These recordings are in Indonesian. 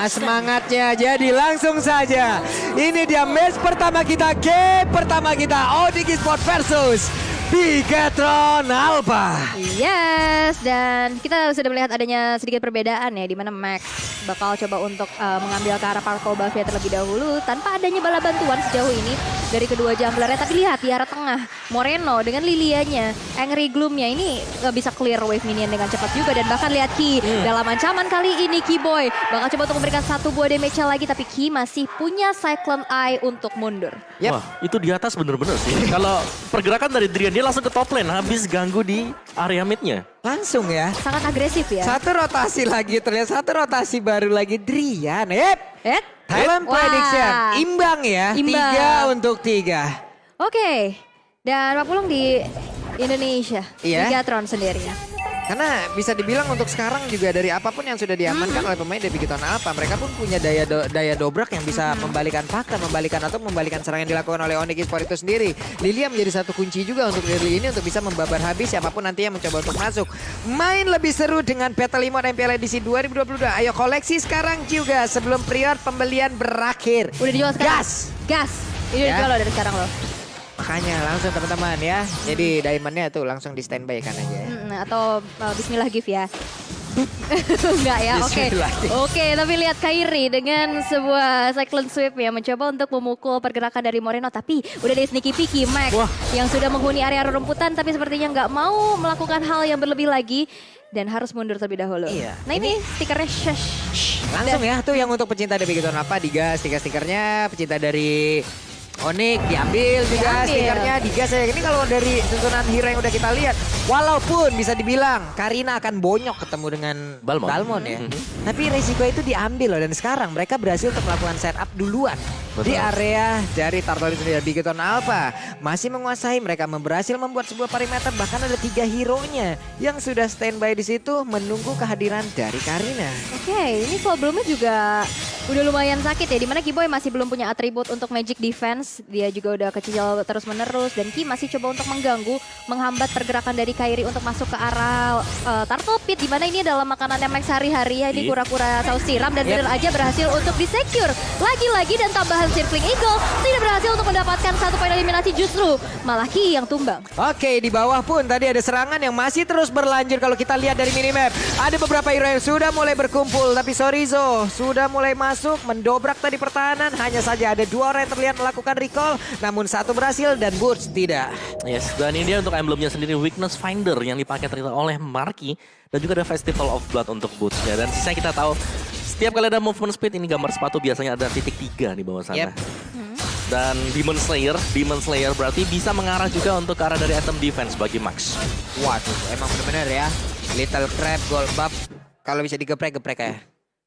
semangatnya. Jadi langsung saja. Ini dia match pertama kita, game pertama kita. Onyx Esports versus Bigetron Alpha. Yes, dan kita sudah melihat adanya sedikit perbedaan ya, di mana Max bakal coba untuk mengambil ke arah Parko Bavia terlebih dahulu tanpa adanya bala bantuan sejauh ini dari kedua junglernya. Tapi lihat di arah tengah, Moreno dengan Lilianya, Angry Gloom-nya ini bisa clear wave minion dengan cepat juga. Dan bahkan lihat Ki dalam ancaman kali ini, Keyboy bakal coba untuk memberikan satu buah damage lagi, tapi Ki masih punya Cyclone Eye untuk mundur. Wah, itu di atas bener-bener sih. Kalau pergerakan dari Drian, dia langsung ke top lane, habis ganggu di area midnya. Langsung ya. Sangat agresif ya. Satu rotasi lagi, terlihat satu rotasi baru lagi Drian. Talent Wah. prediction, imbang ya. Imbang. 3 untuk 3. Oke, dan Pak Pulung di Indonesia, Iya. Bigetron sendiri. Karena bisa dibilang untuk sekarang juga dari apapun yang sudah diamankan oleh pemain dari Bigetron Alpha, mereka pun punya daya dobrak yang bisa membalikan fakta, membalikan serangan yang dilakukan oleh Onyx Esports itu sendiri. Lilia menjadi satu kunci juga untuk Lily ini untuk bisa membabar habis siapapun nanti yang mencoba untuk masuk. Main lebih seru dengan Battle Mode MPL edisi 2022. Ayo koleksi sekarang juga sebelum prior pembelian berakhir. Udah dijual sekarang? Gas! Ini udah Ya. dijual loh dari sekarang loh. Makanya langsung teman-teman ya. Jadi diamondnya tuh langsung di standby kan aja ya. Atau Bismillah gift ya. Enggak ya, oke. Bismillah. Oke, tapi lihat Kairi dengan sebuah cyclone sweep ya, mencoba untuk memukul pergerakan dari Moreno. Tapi udah ada sneaky peeky Max yang sudah menghuni area rumputan, tapi sepertinya nggak mau melakukan hal yang berlebih lagi dan harus mundur terlebih dahulu. Iya. Nah ini stikernya shush. Langsung ya tuh yang untuk pecinta dari Bigetron Alpha digas stiker-stikernya, pecinta dari Onyx diambil juga stikernya digas ya. Ini kalau dari susunan hero yang udah kita lihat, walaupun bisa dibilang Karina akan bonyok ketemu dengan Balmond ya. Tapi resiko itu diambil loh, dan sekarang mereka berhasil untuk melakukan setup duluan. Di area dari Turtle sendiri. Bigetron Alpha masih menguasai, mereka berhasil membuat sebuah perimeter, bahkan ada 3 hero-nya yang sudah standby di situ menunggu kehadiran dari Karina. Oke, ini problemnya juga udah lumayan sakit ya, dimana Keyboy masih belum punya atribut untuk magic defense. Dia juga udah kecil terus menerus, dan Ki masih coba untuk mengganggu, menghambat pergerakan dari Kairi untuk masuk ke arah Turtle Pit, dimana ini adalah makanannya Max sehari-hari ya, ini kura-kura saus siram, dan benar aja berhasil untuk di-secure. Lagi-lagi dan tambahan Circling Eagle tidak berhasil untuk mendapatkan satu poin eliminasi, justru malah Ki yang tumbang. Oke, di bawah pun tadi ada serangan yang masih terus berlanjut. Kalau kita lihat dari minimap, ada beberapa hero yang sudah mulai berkumpul, tapi Sorizo sudah mulai masuk, mendobrak tadi pertahanan. Hanya saja ada 2 orang yang terlihat melakukan recall, namun 1 berhasil dan Burst tidak. Yes, dan ini dia untuk emblemnya sendiri, Weakness Finder yang dipakai ternyata oleh Marky. Dan juga ada Festival of Blood untuk bootsnya. Dan sisanya kita tahu, setiap kali ada movement speed, ini gambar sepatu biasanya ada titik 3 di bawah sana. Dan Demon Slayer berarti bisa mengarah juga untuk ke arah dari item defense bagi Max. Waduh, emang benar-benar ya. Little Crab, Gold Buff, kalau bisa digeprek-geprek ya.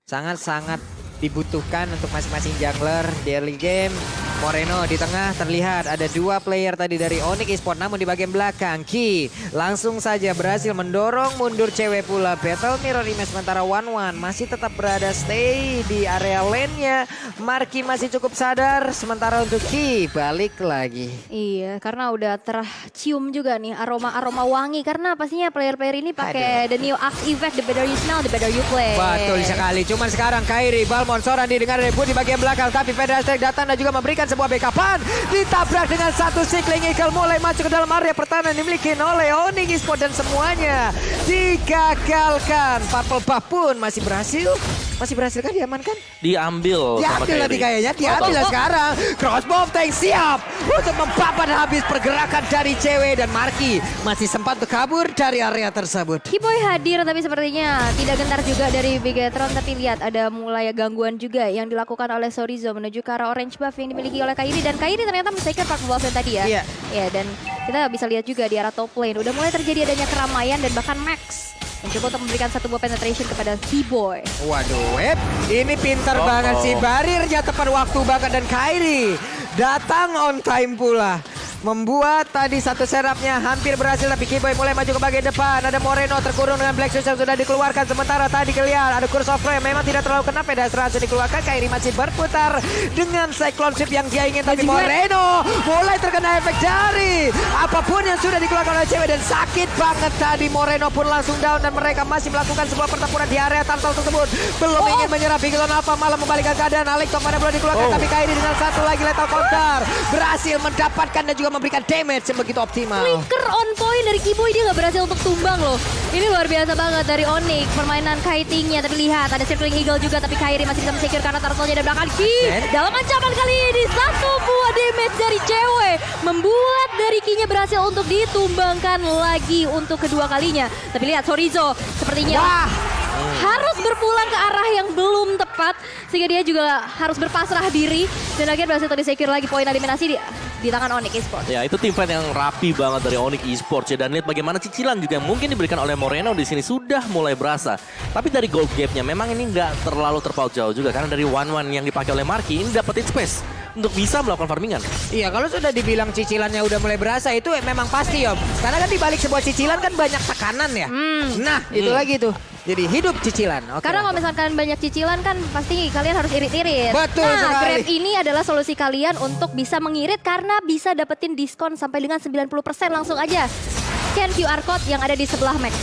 Sangat-sangat dibutuhkan untuk masing-masing jungler di early game. Moreno di tengah terlihat ada 2 player tadi dari Onyx Esports, namun di bagian belakang Ki langsung saja berhasil mendorong mundur cewek pula. Battle Mirror Image, sementara One masih tetap berada stay di area lane-nya. Marky masih cukup sadar, sementara untuk Ki balik lagi. Iya, karena udah tercium juga nih aroma-aroma wangi, karena pastinya player-player ini pakai the new Axe effect, the better you smell, the better you play. Betul sekali. Cuman sekarang Kairi, Balmond, seorang didengar debut di bagian belakang, tapi Federal datang dan juga memberikan sebuah backupan. Ditabrak dengan 1 Cycling Eagle, mulai masuk ke dalam area pertahanan dimiliki oleh Onyx Esports, dan semuanya digagalkan. Purple Buff pun masih berhasil. Masih berhasil kan diamankan? Diambil sama Diambil tadi Kairi. kayaknya, diambil sekarang. Crossbow tank siap untuk membabat habis pergerakan dari cewek, dan Marky masih sempat untuk kabur dari area tersebut. Keyboy hadir tapi sepertinya tidak gentar juga dari Bigetron, tapi lihat ada mulai gangguan juga yang dilakukan oleh Sorizo menuju ke arah orange buff yang dimiliki oleh Kairi, dan Kairi ternyata men-secure Park Buff tadi ya. Iya. Ya, dan kita bisa lihat juga di arah top lane udah mulai terjadi adanya keramaian, dan bahkan Max mencoba untuk memberikan satu buah penetration kepada Keyboy. Waduh, ini pintar banget sih. Barirnya tepat waktu banget, dan Kairi datang on time pula. membuat tadi satu serapnya hampir berhasil, tapi Keyboy mulai maju ke bagian depan. Ada Moreno terkurung dengan Black Shoes yang sudah dikeluarkan, sementara tadi kelihatan ada Curse of Flame memang tidak terlalu kena, pedestrian sudah dikeluarkan. Kairi masih berputar dengan Cyclone Sweep yang dia ingin, tapi Moreno mulai terkena efek jari. Apapun yang sudah dikeluarkan oleh cewek dan sakit banget tadi. Moreno pun langsung down dan mereka masih melakukan sebuah pertempuran di area turtle tersebut. Belum ingin menyerah, Bigelon Alpha malah membalikkan keadaan. Alekto mana belum dikeluarkan, tapi Kairi dengan satu lagi lethal counter berhasil mendapatkan dan juga memberikan damage yang begitu optimal. Flicker on point dari Keyboy, dia nggak berhasil untuk tumbang loh. Ini luar biasa banget dari Onyx, permainan kiting-nya. Tapi lihat ada Circling Eagle juga, tapi Kairi masih bisa secure karena turtle-nya di belakang Ki. Dalam ancaman kali ini, satu buah damage dari cewek membuat dari Ki-nya berhasil untuk ditumbangkan lagi untuk kedua kalinya. Tapi lihat Sorizo sepertinya harus berpulang ke arah yang belum tepat, sehingga dia juga harus berpasrah diri dan akhirnya berhasil di-secure lagi poin eliminasi di tangan Onyx Esports. Ya, itu tim fight yang rapi banget dari Onyx Esports ya, dan lihat bagaimana cicilan juga yang mungkin diberikan oleh Moreno di sini sudah mulai berasa. Tapi dari gold gap-nya memang ini nggak terlalu terpaut jauh juga, karena dari 1-1 yang dipakai oleh Marky ini dapetin space untuk bisa melakukan farmingan. Iya, kalau sudah dibilang cicilannya udah mulai berasa itu memang pasti, Om. Karena kan di balik sebuah cicilan kan banyak tekanan ya. Nah, itu lagi tuh. Jadi hidup cicilan. Oke. Karena kalau misalkan banyak cicilan kan pasti kalian harus irit-irit. Betul sekali. Grab ini adalah solusi kalian untuk bisa mengirit karena bisa dapetin diskon sampai dengan 90% langsung aja. Scan QR code yang ada di sebelah Mac.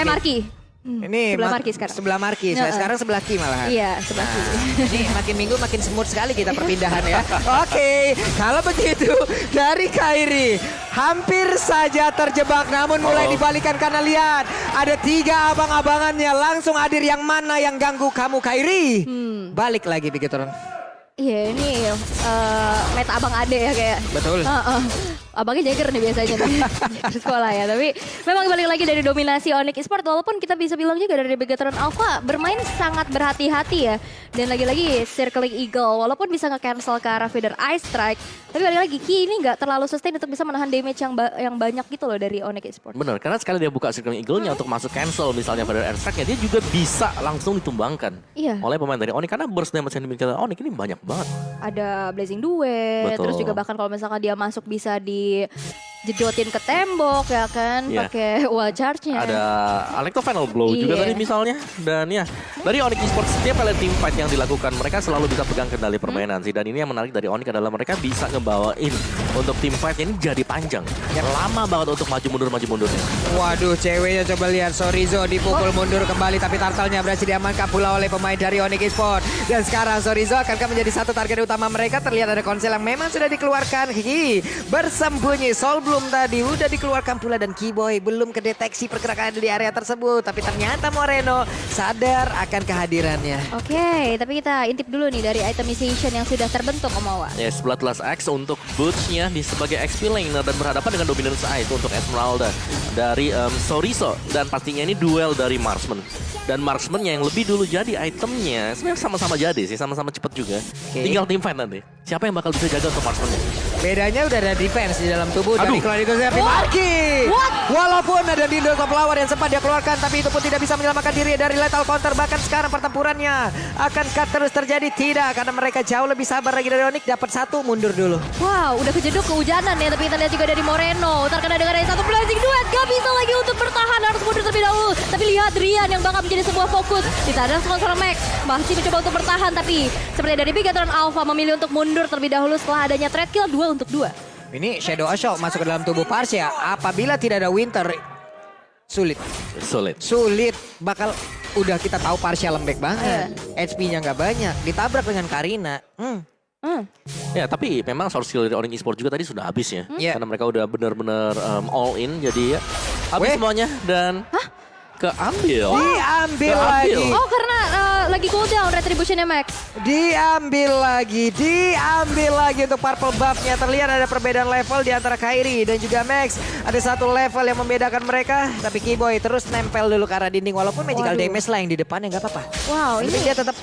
Marky. Ini sebelah Marky sekarang. Sebelah Marky, sekarang sebelah Ki malahan. Iya, sebelah Ki. Ini makin minggu makin smooth sekali kita perpindahan ya. Oke, kalau begitu dari Kairi hampir saja terjebak, namun mulai dibalikan karena lihat ada 3 abang-abangannya langsung hadir. Yang mana yang ganggu kamu Kairi? Balik lagi begitu orang. Iya, ini meta abang ade ya kayak. Betul. Abangnya Jagger nih biasanya di sekolah ya. Tapi memang balik lagi dari dominasi Onyx Esports, walaupun kita bisa bilang juga dari Bigetron Alpha bermain sangat berhati-hati ya. Dan lagi-lagi Circling Eagle walaupun bisa nge-cancel ke arah Feather Ice Strike, tapi balik lagi Ki ini nggak terlalu sustain untuk bisa menahan damage yang banyak gitu loh dari Onyx Esports. Bener, karena sekali dia buka Circling Eagle-nya untuk masuk cancel misalnya pada Air Strike-nya, dia juga bisa langsung ditumbangkan oleh pemain dari Onyx, karena burst damage yang dimiliki oleh Onyx ini banyak banget. Ada Blazing Duet, terus juga bahkan kalau misalkan dia masuk bisa dijedotin ke tembok ya kan, pakai wall charge-nya. Ada Alekto Final Blow juga tadi misalnya. Dan ya, dari Onyx Esports setiap kali team fight yang dilakukan mereka selalu bisa pegang kendali permainan sih. Dan ini yang menarik dari Onyx adalah mereka bisa ngebawain untuk team fight ini jadi panjang. Lama banget untuk maju mundurnya. Waduh, ceweknya coba lihat Sorizo dipukul mundur kembali, tapi turtle-nya berhasil diamankan pula oleh pemain dari Onyx Esports. Dan sekarang Sorizo akankah menjadi satu target utama mereka? Terlihat ada konsel yang memang sudah dikeluarkan. Ki bersembunyi, Soul Bloom tadi udah dikeluarkan pula, dan Keyboy belum kedeteksi pergerakan di area tersebut. Tapi ternyata Moreno sadar akan kehadirannya. Oke, tapi kita intip dulu nih dari itemization yang sudah terbentuk Om Awa. Yes, Bloodlust X untuk Boots-nya sebagai XP laner dan berhadapan dengan Dominance Ice untuk Esmeralda dari Sorizo. Dan pastinya ini duel dari Marksman. Dan Marksman-nya yang lebih dulu jadi itemnya sebenarnya sama-sama jadi sih, sama-sama cepet juga. Tinggal team fight nanti. Siapa yang bakal bisa jaga untuk Marksman-nya? Bedanya udah ada defense di dalam tubuh dari Claudio Zerbi Marky. Walaupun ada Dindo Top Flower yang sempat dia keluarkan, tapi itu pun tidak bisa menyelamatkan diri dari lethal counter. Bahkan sekarang pertempurannya akankah terus terjadi? Tidak, karena mereka jauh lebih sabar lagi dari Onyx. Dapat satu, mundur dulu. Wow, udah kejeduk kehujanan ya, tapi kita lihat juga dari Moreno. Terkena dengan satu Blazing Duet, gak bisa lagi untuk bertahan, harus mundur terlebih dahulu. Tapi lihat Rian yang bakal menjadi sebuah fokus. Ditadang sponsor Max, masih mencoba untuk bertahan, tapi seperti dari Bigetron Alpha memilih untuk mundur terlebih dahulu setelah adanya trade kill 2 untuk 2. Ini Shadow Assault masuk ke dalam tubuh Parsia. Apabila tidak ada Winter, sulit. Bakal udah kita tahu Parsia lembek banget. HP-nya nggak banyak. Ditabrak dengan Karina. Ya, tapi memang source skill dari Onyx Esports juga tadi sudah habis ya. Karena mereka udah benar-benar all in, jadi ya habis semuanya dan keambil. Diambil lagi. Oh, karena lagi cooldown retributionnya Max. Diambil lagi untuk purple buff-nya. Terlihat ada perbedaan level di antara Kairi dan juga Max. Ada satu level yang membedakan mereka, tapi Keyboy terus nempel dulu ke arah dinding, walaupun magical damage lah yang di depannya nggak apa-apa. Wow, ini dia tetap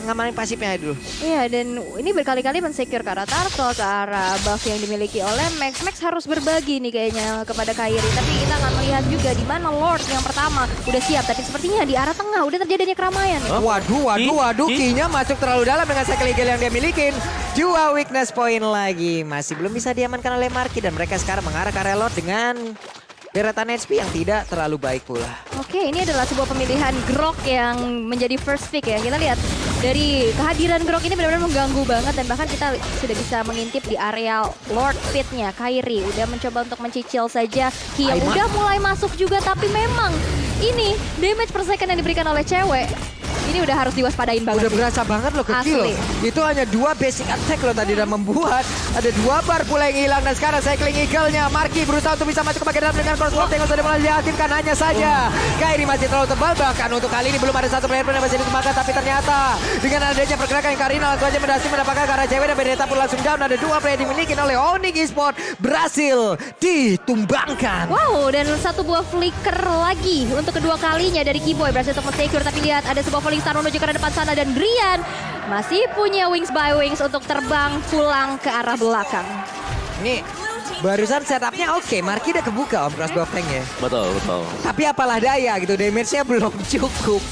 ngamanin pasifnya dulu. Iya, dan ini berkali-kali men-secure ke arah turtle, ke arah buff yang dimiliki oleh Max. Max harus berbagi nih kayaknya kepada Kairi, tapi kita akan melihat juga di mana Lord yang pertama udah siap. Tapi sepertinya di arah tengah udah terjadinya keramaian. Hah? Waduh, Ki-nya masuk terlalu dalam dengan cycle eagle yang dia milikin. 2 weakness point lagi. Masih belum bisa diamankan oleh Marky dan mereka sekarang mengarah ke area Lord dengan deretan HP yang tidak terlalu baik pula. Oke, ini adalah sebuah pemilihan Grok yang menjadi first pick ya. Kita lihat dari kehadiran Grok ini benar-benar mengganggu banget dan bahkan kita sudah bisa mengintip di area Lord Pit-nya. Kairi udah mencoba untuk mencicil saja. Ki yang udah mulai masuk juga tapi memang ini damage per second yang diberikan oleh cewek. Ini udah harus diwaspadain banget. Udah sih. berasa banget loh ke Ki loh. Itu hanya 2 basic attack loh tadi dan membuat ada 2 bar pula yang hilang dan sekarang cycling eagle-nya Marky berusaha untuk bisa masuk ke bagian dalam dengan crossbow yang sudah mulai diaktifkan hanya saja. Kairi masih terlalu tebal bahkan untuk kali ini belum ada satu player pun yang masih ditemukan tapi ternyata dengan adanya pergerakan yang Karina langsung aja berhasil mendapatkan ke arah cewek dan Benedetta pun langsung down. Ada 2 player dimiliki oleh Onyx Esports berhasil ditumbangkan. Wow, dan satu buah flicker lagi untuk kedua kalinya dari Keyboy berhasil untuk men-secure. Tapi lihat ada sebuah falling star menuju ke arah depan sana dan Brian masih punya wings by wings untuk terbang pulang ke arah belakang. Ini barusan setupnya oke, Marky udah kebuka om crossbow tank-nya. Betul. Tapi apalah daya gitu, damage-nya belum cukup.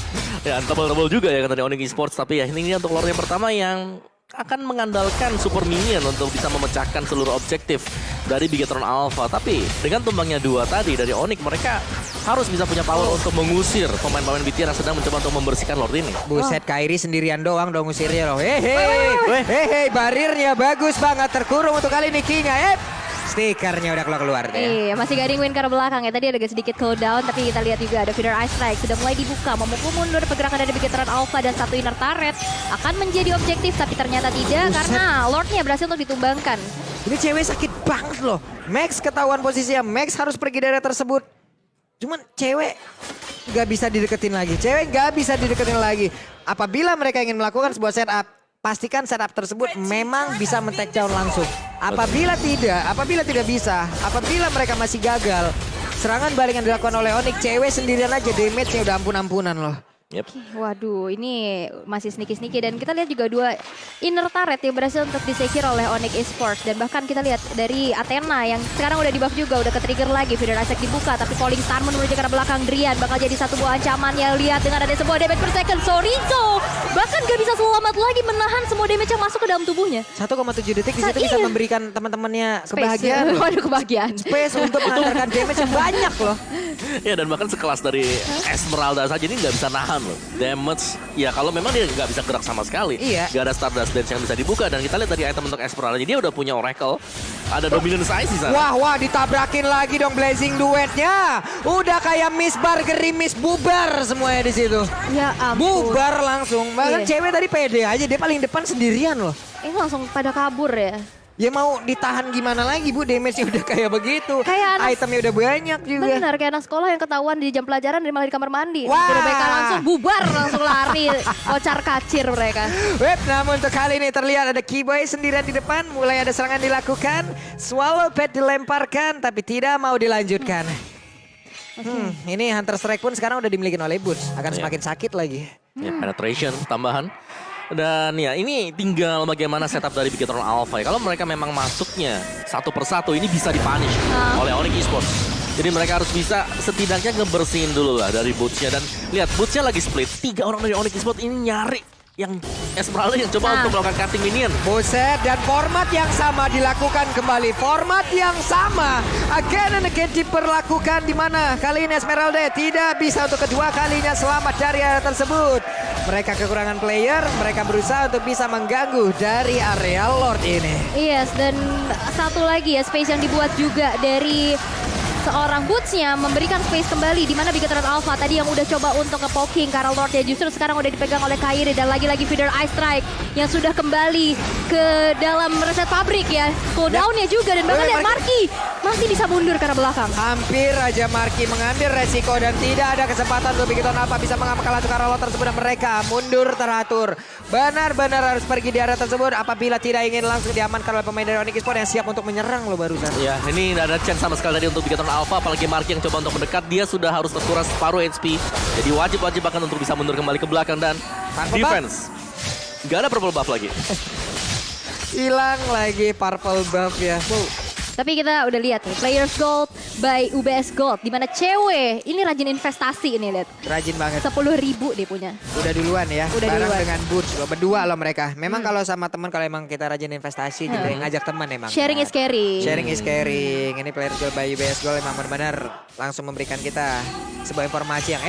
Ya, tebal-tebal juga ya kan dari Onyx Esports. Tapi ya ini untuk lore yang pertama yang akan mengandalkan super minion untuk bisa memecahkan seluruh objektif dari Bigetron Alpha. Tapi dengan tumbangnya 2 tadi dari Onyx, mereka harus bisa punya power untuk mengusir pemain-pemain BTR yang sedang mencoba untuk membersihkan Lord ini. Buset, Kairi sendirian doang dong ngusirnya loh. Hehehe, barirnya bagus banget terkurung untuk kali ini Ki-nya. Stikernya udah keluar deh. Iya, masih gading win ke arah belakang ya. Tadi ada sedikit cooldown, tapi kita lihat juga ada feeder ice strike sudah mulai dibuka, memukul mundur pergerakan dari Bigetron Alpha dan satu inner turret akan menjadi objektif, tapi ternyata tidak karena Lordnya berhasil untuk ditumbangkan. Ini cewek sakit banget loh. Max ketahuan posisinya, Max harus pergi dari tersebut. Cuman cewek nggak bisa dideketin lagi. Apabila mereka ingin melakukan sebuah setup, pastikan setup tersebut memang bisa men-take down langsung. Apabila tidak bisa, apabila mereka masih gagal, serangan balik yang dilakukan oleh Onyx, cewek sendirian aja damage-nya udah ampun-ampunan loh. Yep. Waduh, ini masih sneaky-sneaky dan kita lihat juga 2 inner turret yang berhasil untuk disecure oleh Onyx Esports dan bahkan kita lihat dari Athena yang sekarang udah di buff juga, udah ke-trigger lagi, feeder Isaac dibuka tapi falling star menuju ke arah belakang. Drian bakal jadi satu buah ancaman yang lihat dengan ada sebuah damage per second. Sorizo bahkan gak bisa selamat lagi menahan semua damage yang masuk ke dalam tubuhnya. 1,7 detik di situ bisa memberikan teman-temannya kebahagiaan loh. Waduh, kebahagiaan. Space untuk mengantarkan damage yang banyak loh. Ya dan bahkan sekelas dari Esmeralda saja ini nggak bisa nahan loh. Damage, ya kalau memang dia nggak bisa gerak sama sekali. Iya. Nggak ada Stardust Dance yang bisa dibuka. Dan kita lihat dari item untuk Esmeralda, dia udah punya Oracle. Ada Dominance Ice di sana. Wah, ditabrakin lagi dong Blazing duetnya. Udah kayak Miss Bar gerimis bubar semuanya di situ. Ya ampun. Bubar langsung. Bahkan Iya. cewek tadi pede aja, dia paling depan sendirian loh. Ini langsung pada kabur ya. Ya mau ditahan gimana lagi Bu, damage-nya udah kayak begitu. Kayak anak- Itemnya udah banyak juga. Benar, kayak anak sekolah yang ketahuan di jam pelajaran dan malah di kamar mandi. Wah. Mereka langsung bubar, langsung lari, kocar kacir mereka. Web, namun untuk kali ini terlihat ada Keyboy sendirian di depan. Mulai ada serangan dilakukan. Swallow Pet dilemparkan tapi tidak mau dilanjutkan. Ini Hunter Strike pun sekarang udah dimiliki oleh Boots. Akan semakin sakit lagi. Ya, penetration tambahan. Dan ya ini tinggal bagaimana setup dari Bigetron Alpha. Kalau mereka memang masuknya satu persatu ini bisa dipunish oleh Onyx Esports. Jadi mereka harus bisa setidaknya ngebersihin dulu lah dari bootsnya. Dan lihat bootsnya lagi split. 3 orang dari Onyx Esports ini nyari yang Esmeralda yang coba untuk melakukan cutting minion. Buset, dan format yang sama dilakukan kembali. Format yang sama again and again diperlakukan, di mana kali ini Esmeralda tidak bisa untuk kedua kalinya selamat dari area tersebut. Mereka kekurangan player, mereka berusaha untuk bisa mengganggu dari area Lord ini. Yes, dan satu lagi ya space yang dibuat juga dari seorang Bootsnya memberikan space kembali di mana Bigetron Alpha tadi yang udah coba untuk nge-poking Karel Lord ya justru sekarang udah dipegang oleh Kairi dan lagi-lagi feeder Ice Strike yang sudah kembali ke dalam reset pabrik ya. Cooldown-nya juga dan bahkan lihat Marky masih bisa mundur ke arah belakang. Hampir aja Marky mengambil resiko dan tidak ada kesempatan untuk Bigetron Alpha bisa mengamankan laju Karel Lord tersebut dan mereka mundur teratur. Benar-benar harus pergi di area tersebut apabila tidak ingin langsung diamankan oleh pemain dari Onyx Esports yang siap untuk menyerang loh barusan. Ya ini tidak ada chance sama sekali tadi untuk Bigetron Alpha, apalagi Marky yang coba untuk mendekat, dia sudah harus terkuras separuh HP. Jadi wajib bahkan untuk bisa mundur kembali ke belakang dan Purple defense. Gak ada purple buff lagi. Hilang lagi purple buff ya. Tapi kita udah lihat nih, Players Gold by UBS Gold. Dimana cewek ini rajin investasi ini lihat. Rajin banget. 10.000 dia punya. Udah duluan ya, Udah bareng duluan. dengan Boots loh, berdua loh mereka. Memang kalau sama teman, kalau emang kita rajin investasi gitu ya, ngajak teman emang. Sharing is caring. Sharing is caring. Ini player goal by UBS Gold emang benar-benar langsung memberikan kita sebuah informasi yang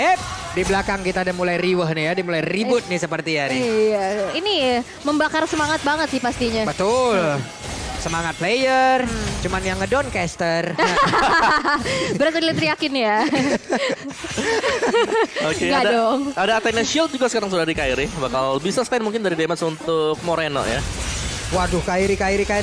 di belakang kita udah mulai riwah nih ya, udah mulai ribut nih seperti ya nih. Iya, ini membakar semangat banget sih pastinya. Betul. Semangat player, cuman yang ngedown caster. Berarti diteriakin ya. Oke, Nggak dong. ada Athena Shield juga sekarang sudah di Kairi. Bakal bisa spend mungkin dari damage untuk Moreno ya. Waduh, Kairi.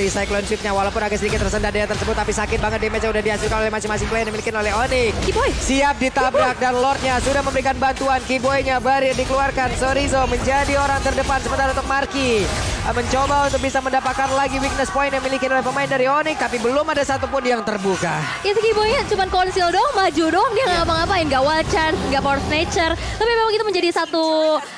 Cyclone Sweep-nya walaupun agak sedikit tersendat dia tersebut, tapi sakit banget damage-nya udah dihasilkan oleh masing-masing player yang dimiliki oleh Onyx. Kiboy. Siap ditabrak dan Lordnya sudah memberikan bantuan. Kiboy-nya Barir dikeluarkan. Sorizo menjadi orang terdepan sementara untuk Marky mencoba untuk bisa mendapatkan lagi weakness point yang dimiliki oleh pemain dari Onyx, tapi belum ada satupun yang terbuka. Itu Kiboynya cuma konsil doang, maju doang, dia nggak ngapa-ngapain, nggak wild chance, nggak force nature. Tapi memang itu menjadi satu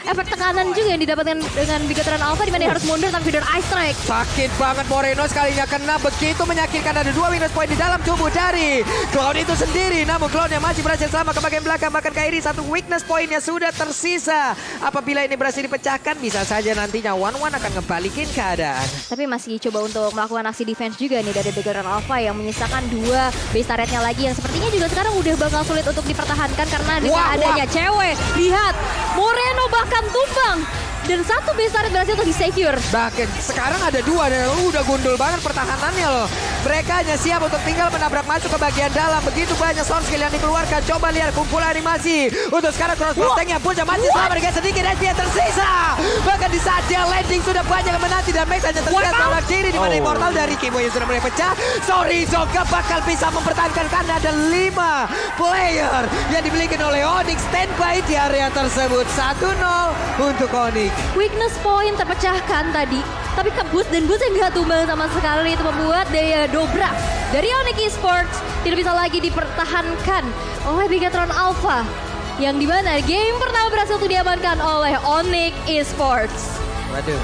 efek tekanan juga yang didapatkan dengan Bigatron Alpha, di mana dia harus mundur tanpa feeder Ice Strike. Sakit banget Moreno sekalinya kena, begitu menyakitkan. Ada 2 weakness point di dalam tubuh dari Cloud itu sendiri. Namun Cloud-nya masih berhasil sama ke bagian belakang. Bahkan Kairi 1 weakness point-nya sudah tersisa. Apabila ini berhasil dipecahkan, bisa saja nantinya One akan ngebalikin keadaan. Tapi masih coba untuk melakukan aksi defense juga nih dari Bigatron Alpha yang menyisakan 2 base turretnya lagi yang sepertinya juga sekarang udah bakal sulit untuk dipertahankan karena dengan adanya cewek. Lihat, Moreno bahkan tumbang. Dan 1 base turret berhasil untuk di-secure. Bahkan sekarang ada 2 dan udah gundul banget pertahanannya loh. Mereka hanya siap untuk tinggal menabrak masuk ke bagian dalam. Begitu banyak sound skill yang dikeluarkan. Coba lihat kumpulan animasi. Untuk sekarang crossbow tanknya pun masih selama dengan sedikit HP yang tersisa. Bahkan di saat dia landing sudah banyak yang menanti. Dan Max hanya tersisa sebelah kiri. Di mana immortal dari Kimo yang sudah mulai pecah. Sorizo gak bakal bisa mempertahankan karena ada 5 player yang dimiliki oleh Onyx. Standby di area tersebut. 1-0 untuk Onyx. Weakness point terpecahkan tadi. Tapi ke Boost dan Boost yang gak tumbang sama sekali. Itu membuat daya dobrak dari Onyx Esports tidak bisa lagi dipertahankan oleh Bigatron Alpha. Yang dimana game pertama berhasil untuk diamankan oleh Onyx Esports. Waduh.